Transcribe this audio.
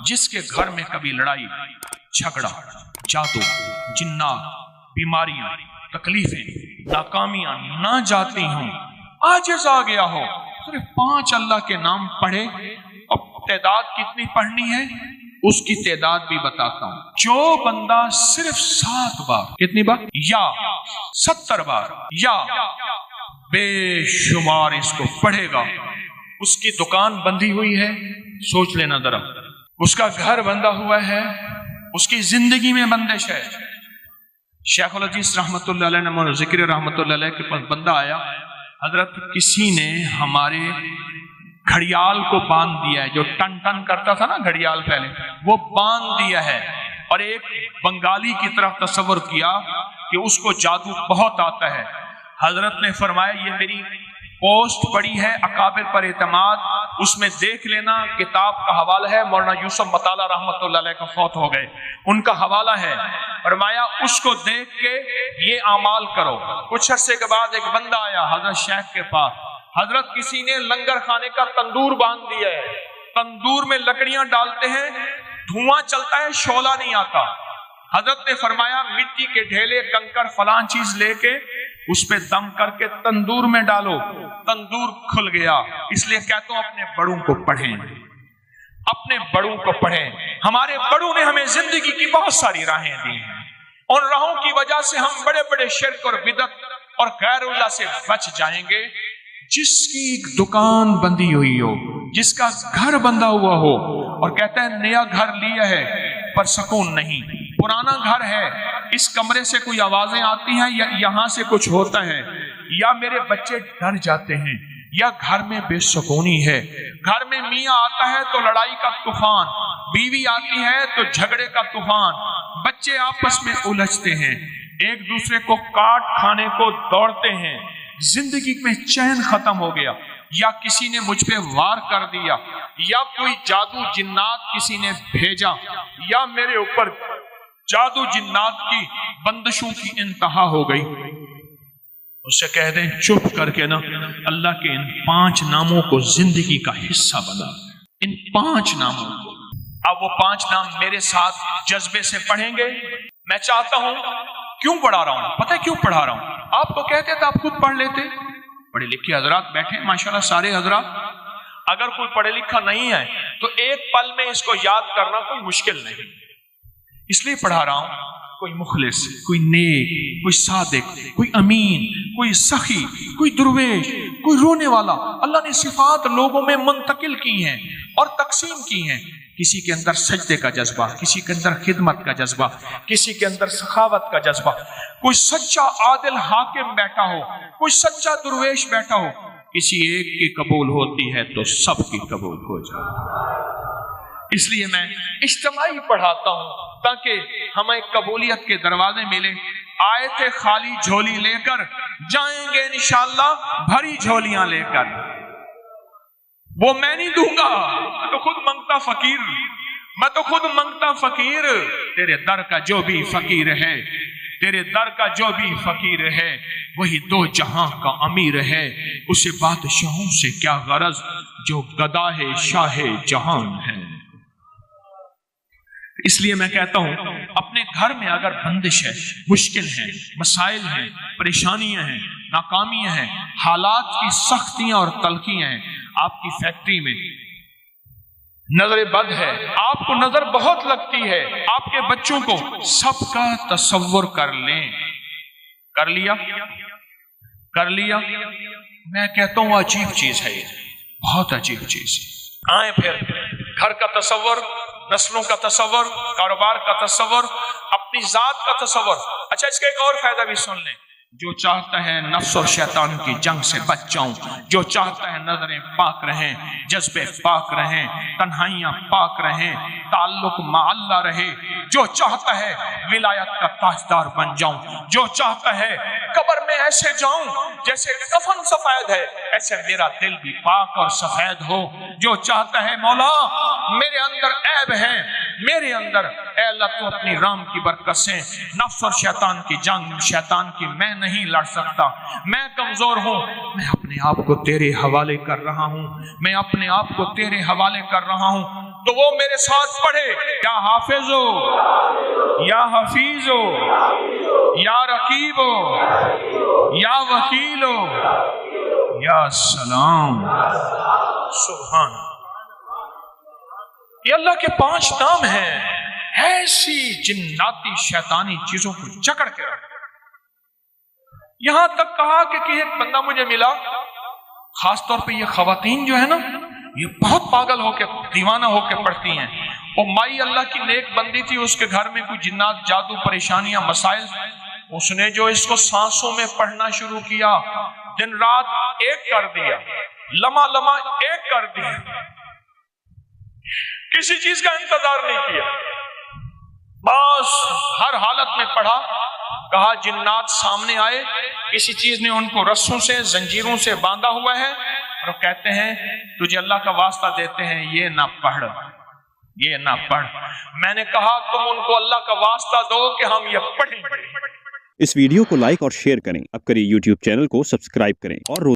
जिसके घर में कभी लड़ाई झगड़ा, जादू, जिन्नात, बीमारियां, तकलीफें, नाकामियां ना जाती हों, आजिज आ गया हो, सिर्फ 5 अल्लाह के नाम पढ़े। अब तादाद कितनी पढ़नी है उसकी तादाद भी बताता हूं। जो बंदा सिर्फ 7 बार, कितनी बार, या 70 बार या बेशुमार इसको पढ़ेगा, उसकी दुकान बंधी हुई है, सोच लेना जरा, उसका घर बंधा हुआ है, उसकी जिंदगी में बंदिश है। शेखुल अजीज रहमतुल्लाह अलैह ने जिक्र रहमतुल्लाह अलैह के पास बंदा आया, हजरत किसी ने हमारे घड़ियाल को बांध दिया है, जो टन टन करता था ना घड़ियाल पहले, वो बांध दिया है, और एक बंगाली की तरफ तसव्वुर किया कि उसको जादू बहुत आता है। हजरत ने फरमाया ये मेरी पोस्ट पड़ी है अकाबिर पर एतमाद, उसमें देख लेना, किताब का हवाला है, मौलाना यूसुफ मताला रहमतुल्लाह अलैह का फौत हो गए, उनका हवाला है। फरमाया उसको देख के ये अमाल करो। कुछ अरसे के बाद एक बंदा आया हजरत शेख के पास, हजरत किसी ने लंगर खाने का तंदूर बांध दिया है, तंदूर में लकड़ियां डालते हैं, धुआं चलता है, शोला नहीं आता। हजरत ने फरमाया मिट्टी के ढेले, कंकड़, फलां चीज लेके उस पे दम करके तंदूर में डालो, तंदूर खुल गया। इसलिए कहता हूं अपने बड़ों को पढ़ें, अपने बड़ों को पढ़ें। हमारे बड़ों ने हमें जिंदगी की बहुत सारी राहें दी हैं, उन राहों की वजह से हम बड़े बड़े शिर्क और बिदत और गैरुल्लाह से बच जाएंगे। जिसकी दुकान बंधी हुई हो, जिसका घर बंधा हुआ हो, और कहता है नया घर लिया है पर सुकून नहीं, पुराना घर है, इस कमरे से कोई आवाजें आती हैं या यहां से कुछ होता है, या मेरे बच्चे डर जाते हैं, या घर में बेसुकूनी है, घर में मियाँ आता है तो लड़ाई का तूफान, बीवी आती है तो झगड़े का तूफान, बच्चे आपस में उलझते हैं, एक दूसरे को काट खाने को दौड़ते हैं, जिंदगी में चैन खत्म हो गया, या किसी ने मुझ पे वार कर दिया, या कोई जादू जिन्नात किसी ने भेजा, या मेरे ऊपर जादू जिन्नात की बंदिशों की इंतहा हो गई। उससे कह दें चुप करके ना अल्लाह के इन 5 नामों को जिंदगी का हिस्सा बना, इन 5 नामों को। अब वो 5 नाम मेरे साथ जज्बे से पढ़ेंगे। मैं चाहता हूं, क्यों पढ़ा रहा हूं, पता है क्यों पढ़ा रहा हूं? आप तो कहते थे आप खुद पढ़ लेते, पढ़े लिखे हजरात बैठे माशाल्लाह सारे हजरात, अगर कोई पढ़े लिखा नहीं है तो एक पल में इसको याद करना कोई मुश्किल नहीं, इसलिए पढ़ा रहा हूं। कोई मुखलिस, कोई नेक, कोई सादिक, कोई अमीन, कोई सखी, कोई दुर्वेश, कोई रोने वाला, अल्लाह ने सिफात लोगों में मुंतकिल की हैं और तकसीम की हैं। किसी के अंदर सजदे का जज्बा, किसी के अंदर खिदमत का जज्बा, किसी के अंदर सखावत का जज्बा, कोई सच्चा आदिल हाकिम बैठा हो, कोई सच्चा दुर्वेश बैठा हो, किसी एक की कबूल होती है तो सब की कबूल हो जाए। इसलिए मैं इज्तिमाई पढ़ाता हूं ताकि हमें कबूलियत के दरवाजे मिले। आए थे खाली झोली लेकर, जाएंगे इंशाअल्लाह भरी झोलियां लेकर। वो मैं नहीं दूंगा, मैं तो खुद मंगता फकीर, मैं तो खुद मंगता फकीर। तेरे दर का जो भी फकीर है, तेरे दर का जो भी फकीर है, वही 2 जहां का अमीर है। उसे बादशाहों से क्या गरज जो गदाहे शाहे जहान है। इसलिए मैं कहता हूं अपने घर में अगर बंदिश है, मुश्किल है, मसाइल हैं, परेशानियां हैं, नाकामियां हैं, हालात की सख्तियां और तलखियां हैं, आपकी फैक्ट्री में नजर बद है, आपको नजर बहुत लगती है, आपके बच्चों को सबका तसव्वुर कर लें। कर लिया, कर लिया। मैं कहता हूं अजीब चीज है ये, बहुत अजीब चीज। आए फिर घर का तसव्वुर, नस्लों का तसव्वुर, कारोबार का तसव्वुर, अपनी जात का तसव्वुर। अच्छा, इसका एक और फायदा भी सुन लें। जो चाहता है नफ्स और शैतान की जंग से बच जाऊं, जो चाहता है नजरें पाक रहें, जज्बे पाक रहें, तन्हाइयां पाक रहें, ताल्लुक मा अल्लाह रहे, जो चाहता है विलायत का ताजदार बन जाऊं, जो चाहता है कब्र में ऐसे जाऊं जैसे कफन सफेद है, ऐसे मेरा दिल भी पाक और सफेद हो, जो चाहता है मौला मेरे अंदर ऐब है, मेरे अंदर ऐ अल्लाह तू अपनी राम की बरकत से नफ्स और शैतान की जंग, शैतान की मैं नहीं लड़ सकता, मैं कमजोर हूं, मैं अपने आप को तेरे हवाले कर रहा हूं, मैं अपने आप को तेरे हवाले कर रहा हूं। تو وہ میرے ساتھ پڑھے، یا حافظ ہو، یا حفیظ ہو، یا رقیب ہو، یا وکیل ہو، یا سلام۔ سبحان، یہ اللہ کے 5 نام ہیں، ایسی جناتی شیطانی چیزوں کو جکڑ کے رکھ۔ یہاں تک کہا کہ ایک بندہ مجھے ملا، خاص طور پہ یہ خواتین جو ہے نا، یہ بہت پاگل ہو کے دیوانہ ہو کے پڑھتی ہیں۔ وہ مائی اللہ کی نیک بندی تھی، اس کے گھر میں کوئی جنات، جادو، پریشانیاں، مسائل، اس نے جو اس کو سانسوں میں پڑھنا شروع کیا، دن رات ایک کر دیا، لمحہ لمحہ ایک کر دیا، کسی چیز کا انتظار نہیں کیا، بس ہر حالت میں پڑھا۔ کہا جنات سامنے آئے، کسی چیز نے ان کو رسوں سے، زنجیروں سے باندھا ہوا ہے، اور کہتے ہیں تجھے اللہ کا واسطہ دیتے ہیں یہ نہ پڑھ، یہ نہ پڑھ۔ میں نے کہا تم ان کو اللہ کا واسطہ دو کہ ہم یہ پڑھیں گے۔ اس ویڈیو کو لائک اور شیئر کریں، اب کریے یوٹیوب چینل کو سبسکرائب کریں اور